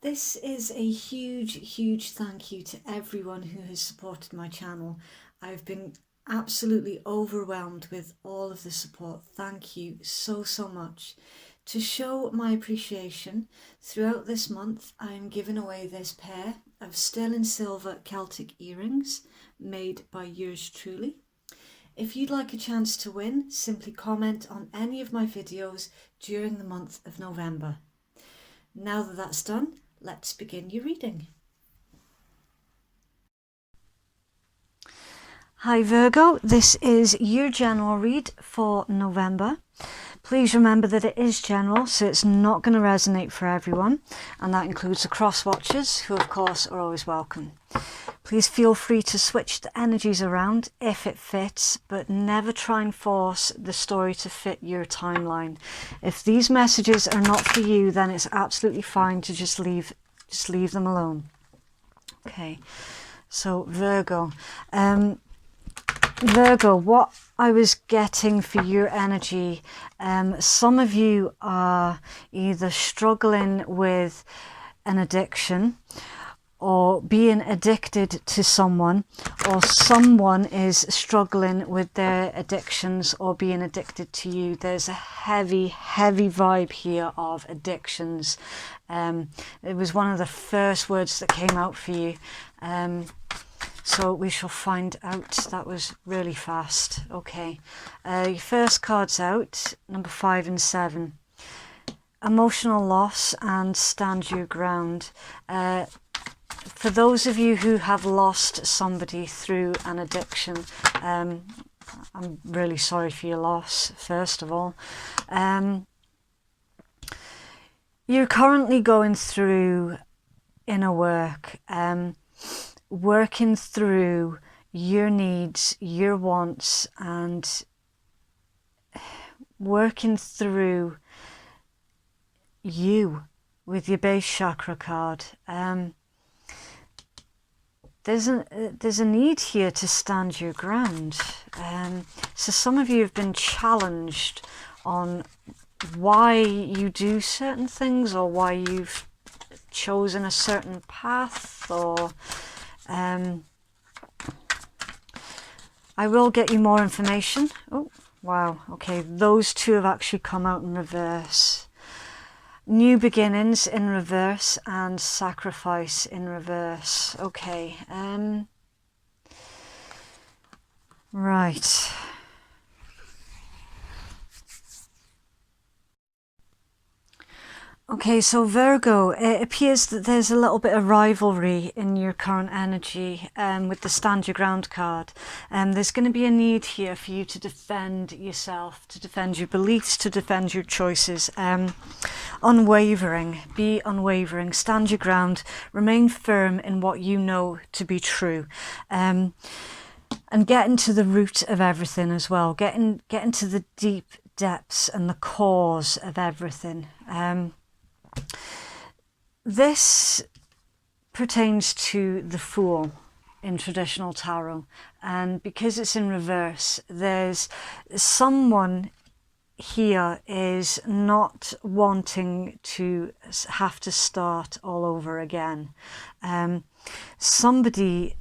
This is a huge thank you to everyone who has supported my channel. I've been absolutely overwhelmed with all of the support. Thank you so much. To show my appreciation, throughout this month I am giving away this pair of sterling silver Celtic earrings made by yours truly. If you'd like a chance to win, simply comment on any of my videos during the month of November. Now that that's done, let's begin your reading. Hi Virgo, this is your general read for November. Please remember that it is general, so it's not going to resonate for everyone, and that includes the cross-watchers, who of course are always welcome. Please feel free to switch the energies around if it fits, but never try and force the story to fit your timeline. If these messages are not for you, then it's absolutely fine to just leave them alone. Okay, so Virgo. Virgo, what I was getting for your energy, some of you are either struggling with an addiction or being addicted to someone, or someone is struggling with their addictions or being addicted to you. There's a heavy vibe here of addictions. It was one of the first words that came out for you. So we shall find out. That was really fast. Okay. Your first card's out, number 5 and 7. Emotional loss and stand your ground. For those of you who have lost somebody through an addiction, I'm really sorry for your loss, first of all. You're currently going through inner work, working through your needs, your wants, and working through you with your base chakra card. There's a need here to stand your ground. So some of you have been challenged on why you do certain things, or why you've chosen a certain path, or I will get you more information. Oh, wow. Okay, those two have actually come out in reverse. New beginnings in reverse and sacrifice in reverse. Okay. Right. Okay, so Virgo, it appears that there's a little bit of rivalry in your current energy with the Stand Your Ground card. There's going to be a need here for you to defend yourself, to defend your beliefs, to defend your choices. Unwavering, be unwavering, stand your ground, remain firm in what you know to be true. And get into the root of everything as well. Get into the deep depths and the cause of everything. This pertains to the Fool in traditional tarot, and because it's in reverse, there's someone here is not wanting to have to start all over again. Somebody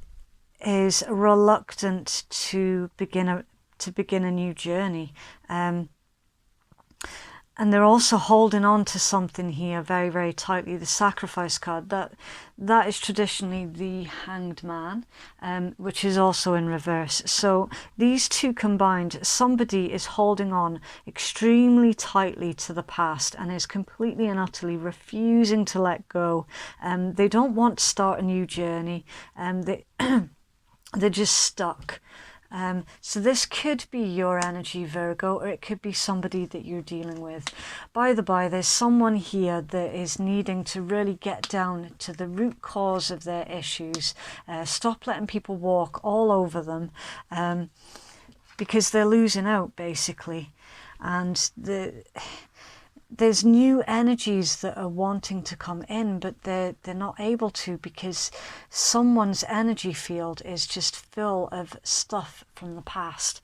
is reluctant to begin a new journey. And they're also holding on to something here very tightly. The Sacrifice card, that is traditionally the Hanged Man, which is also in reverse. So these two combined, somebody is holding on extremely tightly to the past and is completely and utterly refusing to let go. They don't want to start a new journey. They're just stuck. So this could be your energy, Virgo, or it could be somebody that you're dealing with. By the by, there's someone here that is needing to really get down to the root cause of their issues. Stop letting people walk all over them, because they're losing out, basically. And there's new energies that are wanting to come in, but they're not able to, because someone's energy field is just full of stuff from the past.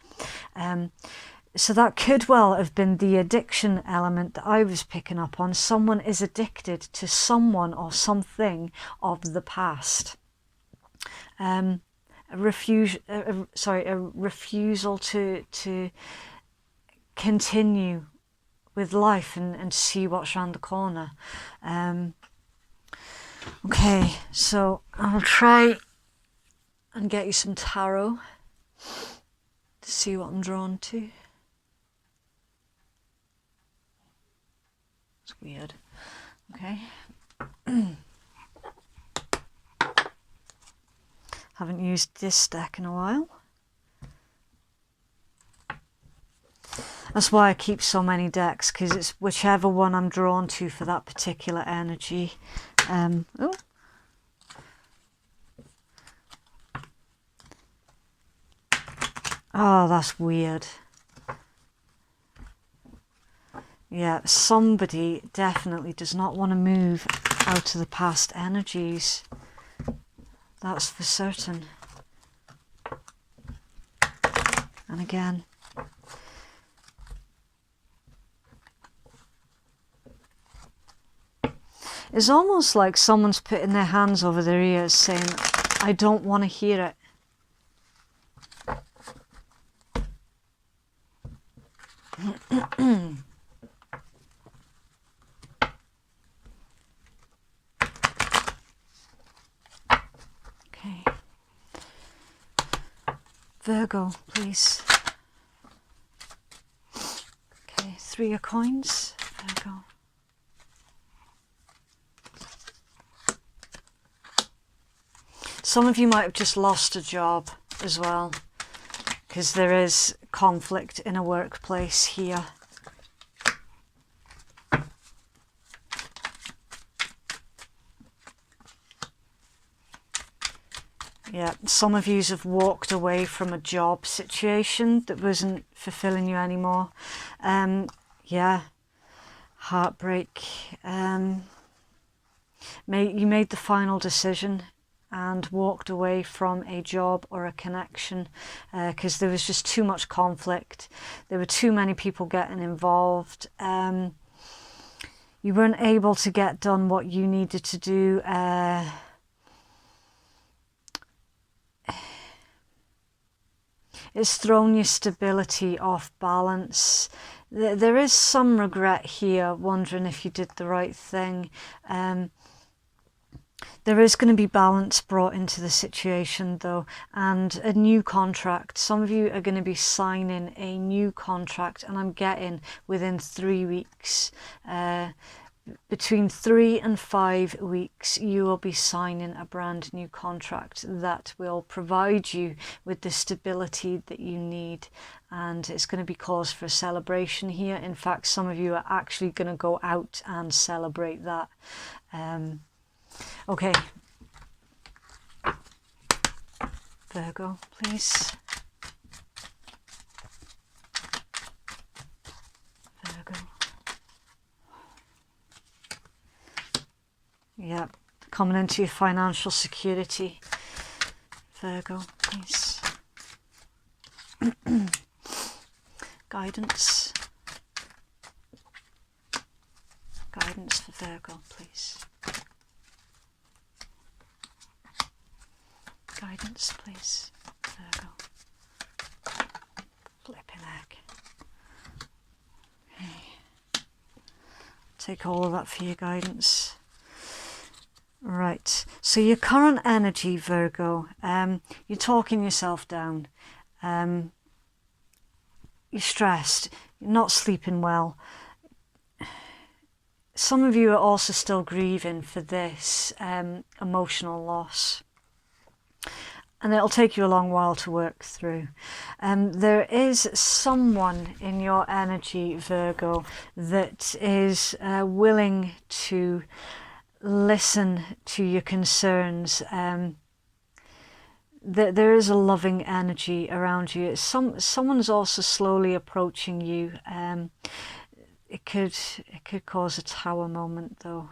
So that could well have been the addiction element that I was picking up on. Someone is addicted to someone or something of the past. A refusal to continue with life and see what's around the corner. Okay, so I'll try and get you some tarot to see what I'm drawn to. It's weird. Okay. Haven't used this deck in a while. That's why I keep so many decks, because it's whichever one I'm drawn to for that particular energy. Oh. Oh, that's weird. Yeah, somebody definitely does not want to move out of the past energies. That's for certain. And again, it's almost like someone's putting their hands over their ears saying, I don't want to hear it. Okay. Virgo, please. Okay, 3 of coins, Virgo. Some of you might have just lost a job as well, because there is conflict in a workplace here. Yeah, some of you have walked away from a job situation that wasn't fulfilling you anymore. Yeah, heartbreak. You made the final decision and walked away from a job or a connection because there was just too much conflict. There were too many people getting involved. You weren't able to get done what you needed to do. It's thrown your stability off balance. There is some regret here, wondering if you did the right thing. There is going to be balance brought into the situation though, and a new contract. Some of you are going to be signing a new contract, and I'm getting within 3 weeks. Between 3 and 5 weeks, you will be signing a brand new contract that will provide you with the stability that you need, and it's going to be cause for a celebration here. In fact, some of you are actually going to go out and celebrate that. Okay, Virgo, please. Virgo. Yeah, coming into your financial security. Virgo, please. Guidance. Guidance for Virgo, please. Guidance, please. Virgo. Flipping heck. Okay. Take all of that for your guidance. Right, so your current energy, Virgo, you're talking yourself down, you're stressed, you're not sleeping well. Some of you are also still grieving for this emotional loss, and it'll take you a long while to work through. There is someone in your energy, Virgo, that is willing to listen to your concerns. There is a loving energy around you. Someone's also slowly approaching you. It could cause a tower moment though.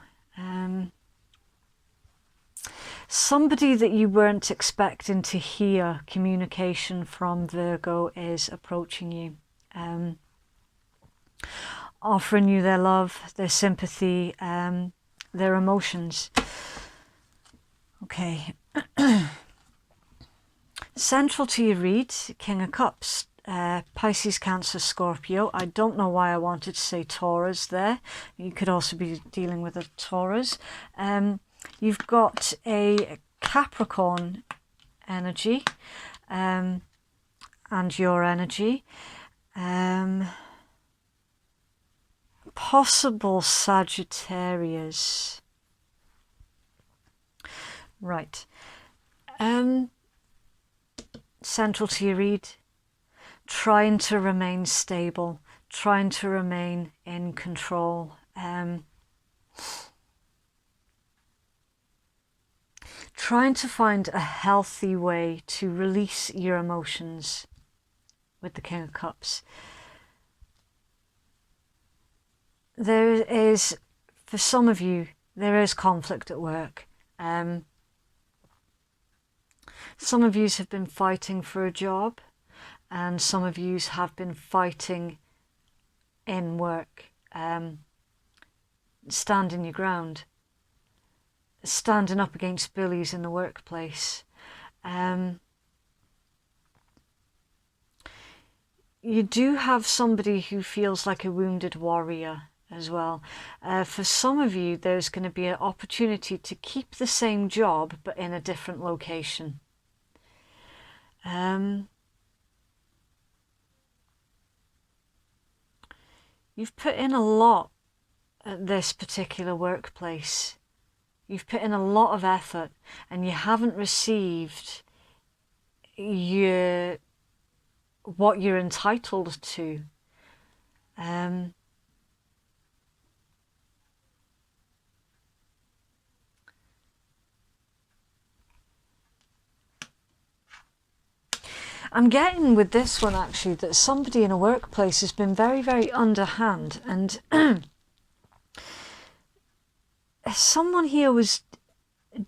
Somebody that you weren't expecting to hear communication from, Virgo, is approaching you. offering you their love, their sympathy, their emotions. Okay. Central to your read, King of Cups, Pisces, Cancer, Scorpio. I don't know why I wanted to say Taurus there. You could also be dealing with a Taurus. You've got a Capricorn energy, and your energy. Possible Sagittarius. Right. Central to your read, trying to remain stable, trying to remain in control. Trying to find a healthy way to release your emotions with the King of Cups. There is, for some of you, there is conflict at work. Some of you have been fighting for a job, and some of you have been fighting in work. Standing your ground. Standing up against bullies in the workplace. You do have somebody who feels like a wounded warrior as well. For some of you, there's going to be an opportunity to keep the same job but in a different location. You've put in a lot at this particular workplace. You've put in a lot of effort and you haven't received what you're entitled to. I'm getting with this one actually that somebody in a workplace has been very, very underhand, and someone here was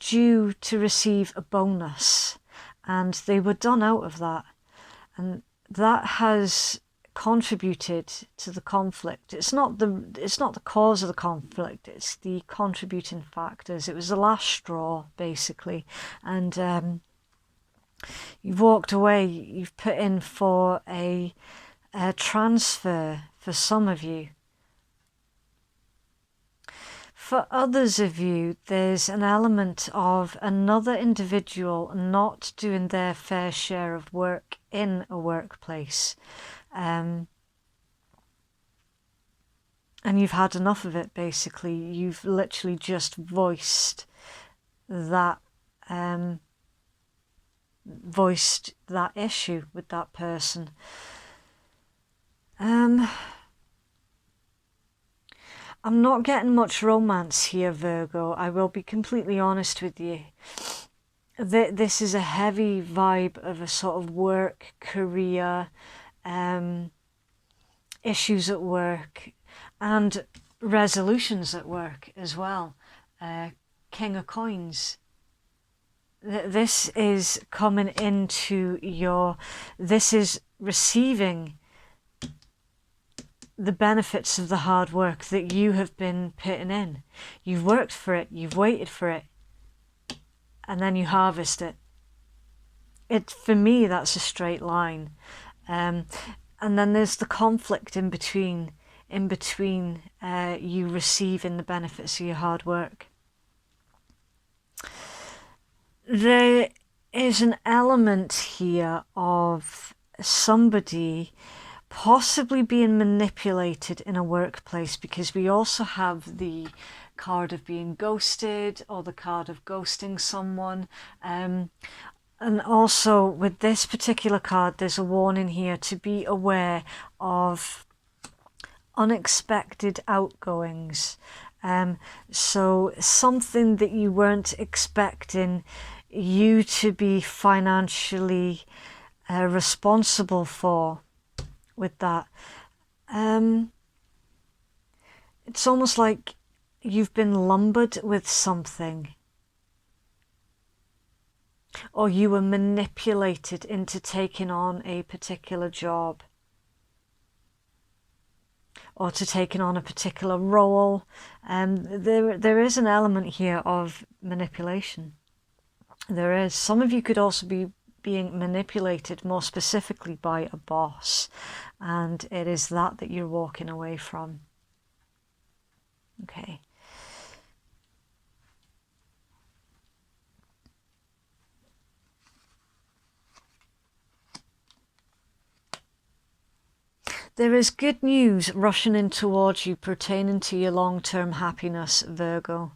due to receive a bonus and they were done out of that, and that has contributed to the conflict. It's not the cause of the conflict, it's the contributing factors. It was the last straw basically, and you've walked away. You've put in for a transfer for some of you. For others of you, there's an element of another individual not doing their fair share of work in a workplace. And you've had enough of it, basically. You've literally just voiced that issue with that person. I'm not getting much romance here, Virgo. I will be completely honest with you. This is a heavy vibe of a sort of work, career, issues at work, and resolutions at work as well. King of Coins. This is coming into this is receiving the benefits of the hard work that you have been putting in. You've worked for it, you've waited for it, and then you harvest it. For me, that's a straight line. And then there's the conflict in between you receiving the benefits of your hard work. There is an element here of somebody possibly being manipulated in a workplace, because we also have the card of being ghosted or the card of ghosting someone. And also with this particular card, there's a warning here to be aware of unexpected outgoings. So something that you weren't expecting you to be financially responsible for with that. It's almost like you've been lumbered with something, or you were manipulated into taking on a particular job. or to taking on a particular role. There is an element here of manipulation. There is. Some of you could also be being manipulated more specifically by a boss, and it is that you're walking away from. Okay. There is good news rushing in towards you pertaining to your long-term happiness, Virgo.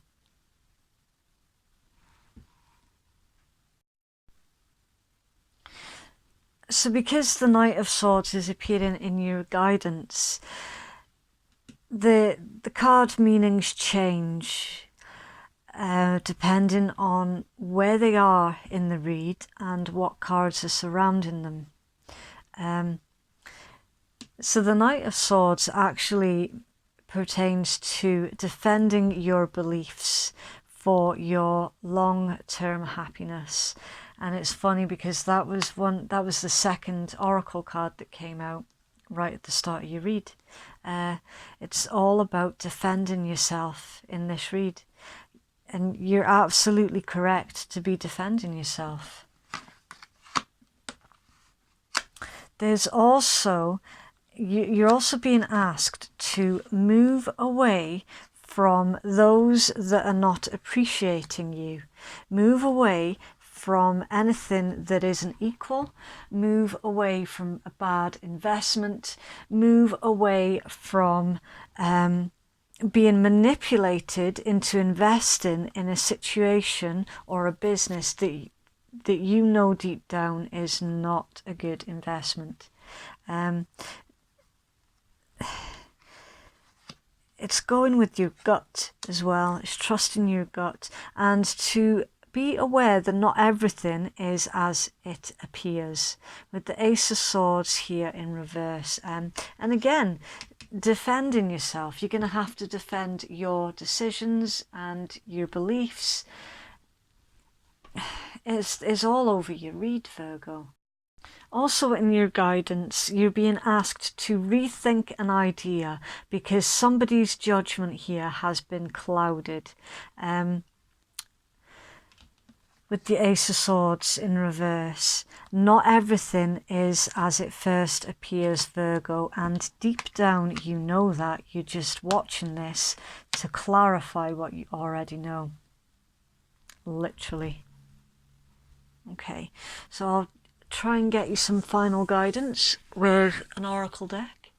So because the Knight of Swords is appearing in your guidance, the card meanings change depending on where they are in the read and what cards are surrounding them. So the Knight of Swords actually pertains to defending your beliefs for your long-term happiness. And it's funny because that was the second oracle card that came out right at the start of your read. It's all about defending yourself in this read. And you're absolutely correct to be defending yourself. There's also, you're also being asked to move away from those that are not appreciating you. Move away from anything that isn't equal. Move away from a bad investment. Move away from being manipulated into investing in a situation or a business that you know deep down is not a good investment. It's going with your gut as well. It's trusting your gut, and to be aware that not everything is as it appears. With the Ace of Swords here in reverse, and again, defending yourself. You're going to have to defend your decisions and your beliefs. It's all over your read, Virgo. Also in your guidance, you're being asked to rethink an idea because somebody's judgment here has been clouded. With the Ace of Swords in reverse, not everything is as it first appears, Virgo, and deep down you know that. You're just watching this to clarify what you already know. Literally. Okay, so I'll try and get you some final guidance with an oracle deck.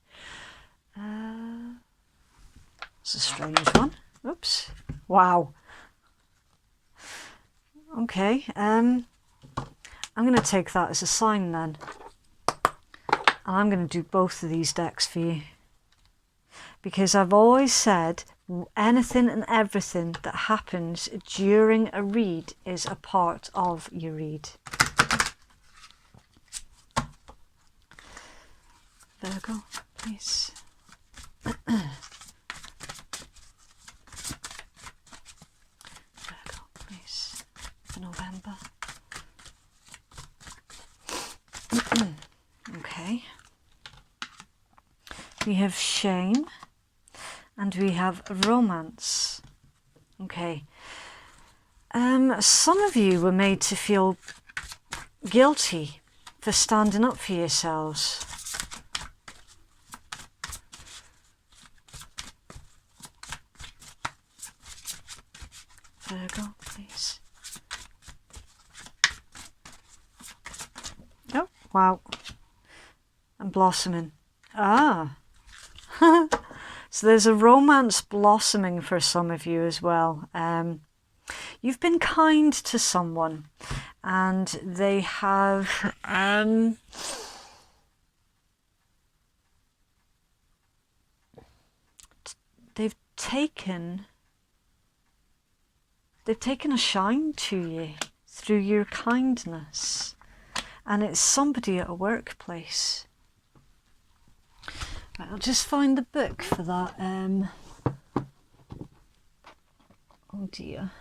It's a strange one. Oops. Wow. Okay, I'm going to take that as a sign then. And I'm going to do both of these decks for you. Because I've always said anything and everything that happens during a read is a part of your read. Virgo, please. Virgo, please. For November. Okay. We have shame and we have romance. Okay. Some of you were made to feel guilty for standing up for yourselves. Virgo, please. Oh, wow. And blossoming. Ah. So there's a romance blossoming for some of you as well. You've been kind to someone and they have they've taken a shine to you through your kindness, and it's somebody at a workplace. Right, I'll just find the book for that. Oh dear.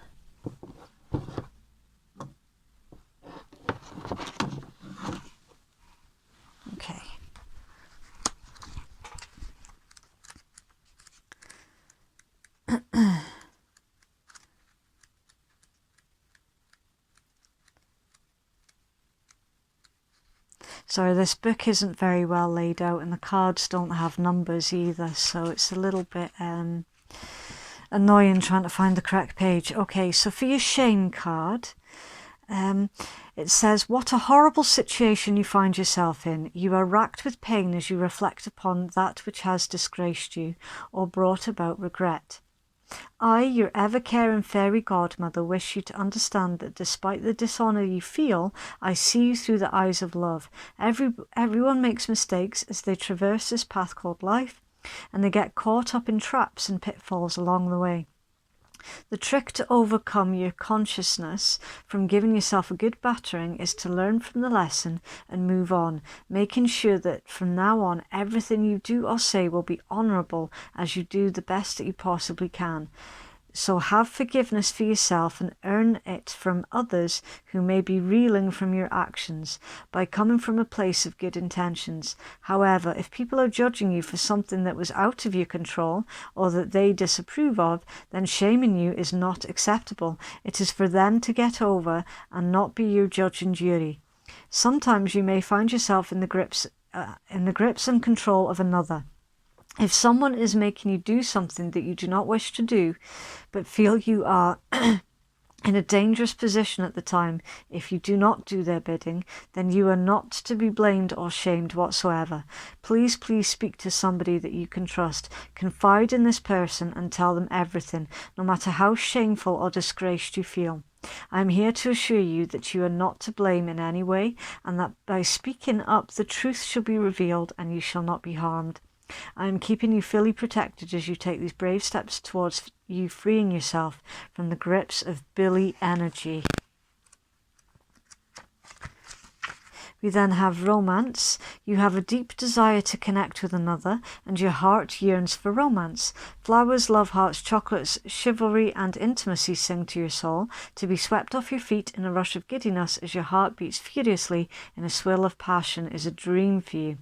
Okay. Sorry, this book isn't very well laid out and the cards don't have numbers either, so it's a little bit annoying trying to find the correct page. Okay, so for your shame card, it says, what a horrible situation you find yourself in. You are racked with pain as you reflect upon that which has disgraced you or brought about regret. I, your ever-caring fairy godmother, wish you to understand that despite the dishonour you feel, I see you through the eyes of love. Everyone makes mistakes as they traverse this path called life, and they get caught up in traps and pitfalls along the way. The trick to overcome your consciousness from giving yourself a good battering is to learn from the lesson and move on, making sure that from now on everything you do or say will be honourable as you do the best that you possibly can. So have forgiveness for yourself and earn it from others who may be reeling from your actions by coming from a place of good intentions. However, if people are judging you for something that was out of your control or that they disapprove of, then shaming you is not acceptable. It is for them to get over and not be your judge and jury. Sometimes you may find yourself in the grips and control of another. If someone is making you do something that you do not wish to do, but feel you are in a dangerous position at the time, if you do not do their bidding, then you are not to be blamed or shamed whatsoever. Please speak to somebody that you can trust. Confide in this person and tell them everything, no matter how shameful or disgraced you feel. I am here to assure you that you are not to blame in any way, and that by speaking up the truth shall be revealed and you shall not be harmed. I am keeping you fully protected as you take these brave steps towards you freeing yourself from the grips of Billy energy. We then have romance. You have a deep desire to connect with another, and your heart yearns for romance. Flowers, love hearts, chocolates, chivalry, and intimacy sing to your soul, to be swept off your feet in a rush of giddiness as your heart beats furiously in a swirl of passion is a dream for you.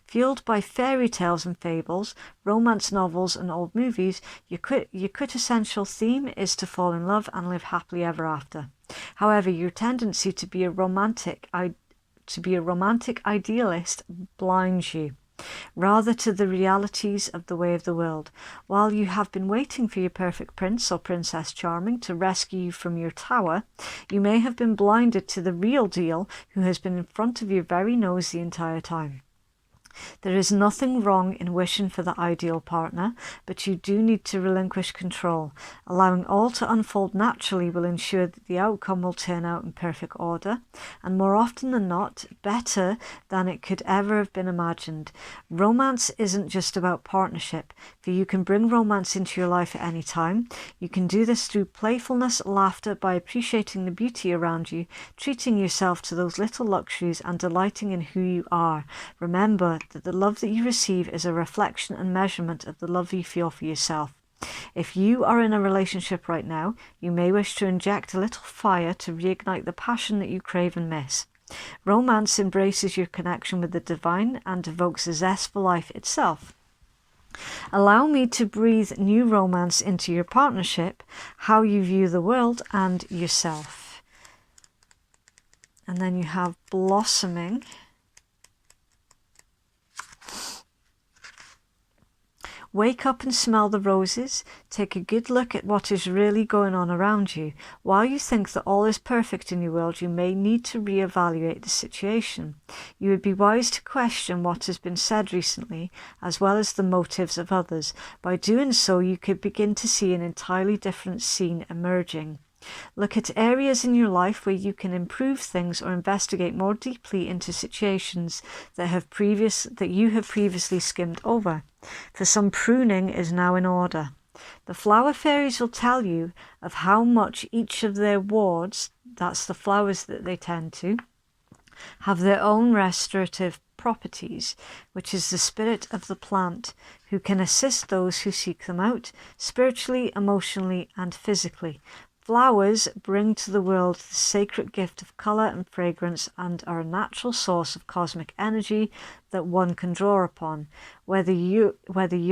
Fueled by fairy tales and fables, romance novels and old movies, your quintessential theme is to fall in love and live happily ever after. However, your tendency to be a romantic idealist blinds you, rather to the realities of the way of the world. While you have been waiting for your perfect prince or princess charming to rescue you from your tower, you may have been blinded to the real deal who has been in front of your very nose the entire time. There is nothing wrong in wishing for the ideal partner, but you do need to relinquish control. Allowing all to unfold naturally will ensure that the outcome will turn out in perfect order, and more often than not, better than it could ever have been imagined. Romance isn't just about partnership, for you can bring romance into your life at any time. You can do this through playfulness, laughter, by appreciating the beauty around you, treating yourself to those little luxuries, and delighting in who you are. Remember that the love that you receive is a reflection and measurement of the love you feel for yourself. If you are in a relationship right now, you may wish to inject a little fire to reignite the passion that you crave and miss. Romance embraces your connection with the divine and evokes a zest for life itself. Allow me to breathe new romance into your partnership, how you view the world and yourself. And then you have blossoming. Wake up and smell the roses. Take a good look at what is really going on around you. While you think that all is perfect in your world, you may need to reevaluate the situation. You would be wise to question what has been said recently, as well as the motives of others. By doing so, you could begin to see an entirely different scene emerging. Look at areas in your life where you can improve things or investigate more deeply into situations that you have previously skimmed over. For some pruning is now in order. The flower fairies will tell you of how much each of their wards, that's the flowers that they tend to, have their own restorative properties, which is the spirit of the plant, who can assist those who seek them out, spiritually, emotionally, and physically. Flowers bring to the world the sacred gift of colour and fragrance and are a natural source of cosmic energy that one can draw upon, whether you're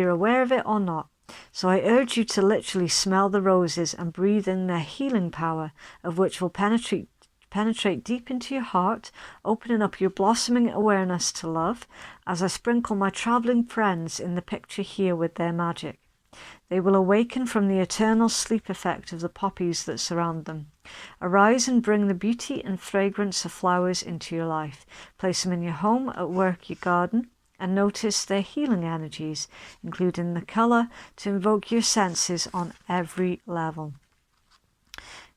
aware of it or not. So I urge you to literally smell the roses and breathe in their healing power, of which will penetrate penetrate deep into your heart, opening up your blossoming awareness to love, as I sprinkle my travelling friends in the picture here with their magic. They will awaken from the eternal sleep effect of the poppies that surround them. Arise and bring the beauty and fragrance of flowers into your life. Place them in your home, at work, your garden, and notice their healing energies, including the colour, to invoke your senses on every level.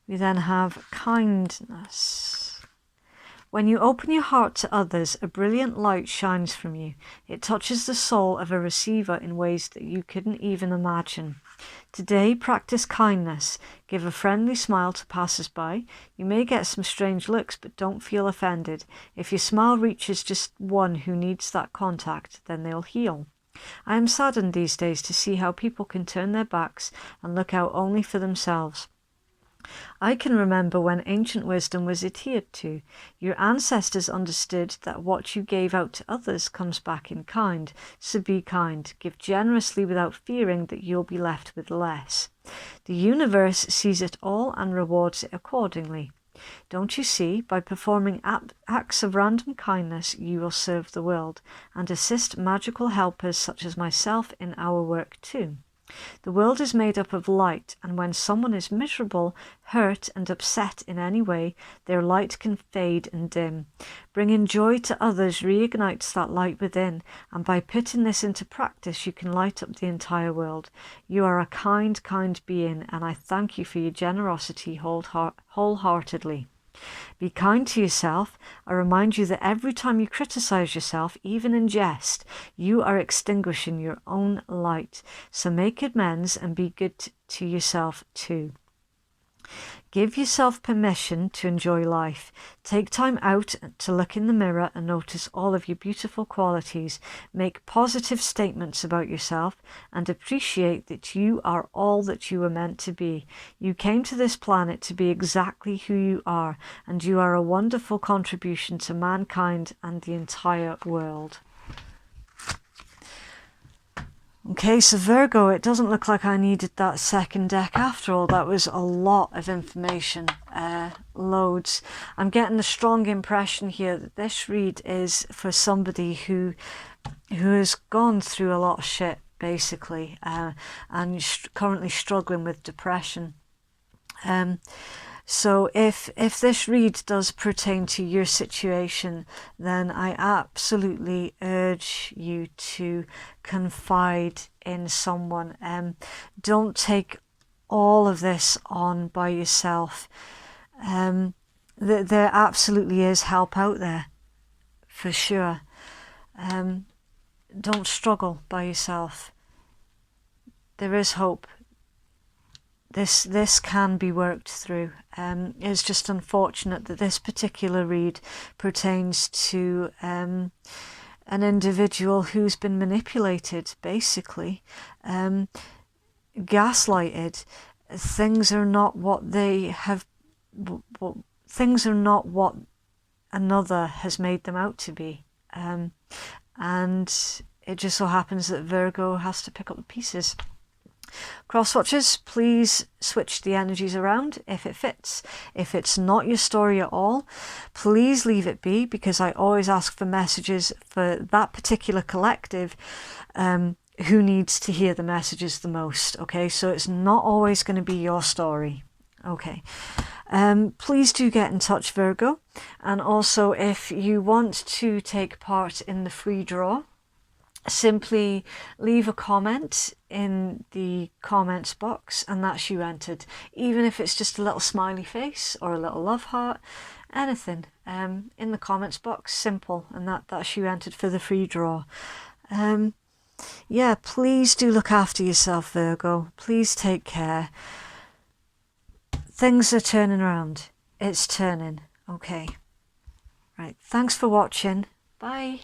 We then have kindness. When you open your heart to others, a brilliant light shines from you. It touches the soul of a receiver in ways that you couldn't even imagine. Today, practice kindness. Give a friendly smile to passers-by. You may get some strange looks, but don't feel offended. If your smile reaches just one who needs that contact, then they'll heal. I am saddened these days to see how people can turn their backs and look out only for themselves. I can remember when ancient wisdom was adhered to. Your ancestors understood that what you gave out to others comes back in kind, so be kind. Give generously without fearing that you'll be left with less. The universe sees it all and rewards it accordingly. Don't you see, by performing acts of random kindness, you will serve the world and assist magical helpers such as myself in our work too. The world is made up of light, and when someone is miserable, hurt, and upset in any way, their light can fade and dim. Bringing joy to others reignites that light within, and by putting this into practice, you can light up the entire world. You are a kind, kind being, and I thank you for your generosity wholeheartedly. Be kind to yourself. I remind you that every time you criticize yourself, even in jest, you are extinguishing your own light. So make amends and be good to yourself too. Give yourself permission to enjoy life. Take time out to look in the mirror and notice all of your beautiful qualities. Make positive statements about yourself and appreciate that you are all that you were meant to be. You came to this planet to be exactly who you are, and you are a wonderful contribution to mankind and the entire world. Okay, so Virgo, it doesn't look like I needed that second deck after all. That was a lot of information, loads. I'm getting a strong impression here that this read is for somebody who has gone through a lot of shit, basically, and currently struggling with depression. So if this read does pertain to your situation, then I absolutely urge you to confide in someone. Don't take all of this on by yourself. There absolutely is help out there, for sure. Don't struggle by yourself. There is hope. This can be worked through. It's just unfortunate that this particular read pertains to an individual who's been manipulated, basically, gaslighted. Things are not what they have. Things are not what another has made them out to be, and it just so happens that Virgo has to pick up the pieces. Cross-watchers, please switch the energies around if it fits. If it's not your story at all, please leave it be, because I always ask for messages for that particular collective who needs to hear the messages the most. Okay, so it's not always going to be your story. Okay, please do get in touch, Virgo. And also, if you want to take part in the free draw, simply leave a comment in the comments box and that's you entered, even if it's just a little smiley face or a little love heart, anything in the comments box, simple, and that's you entered for the free draw. Yeah, please do look after yourself, Virgo. Please take care. Things are turning around. It's turning. Okay, right, thanks for watching. Bye.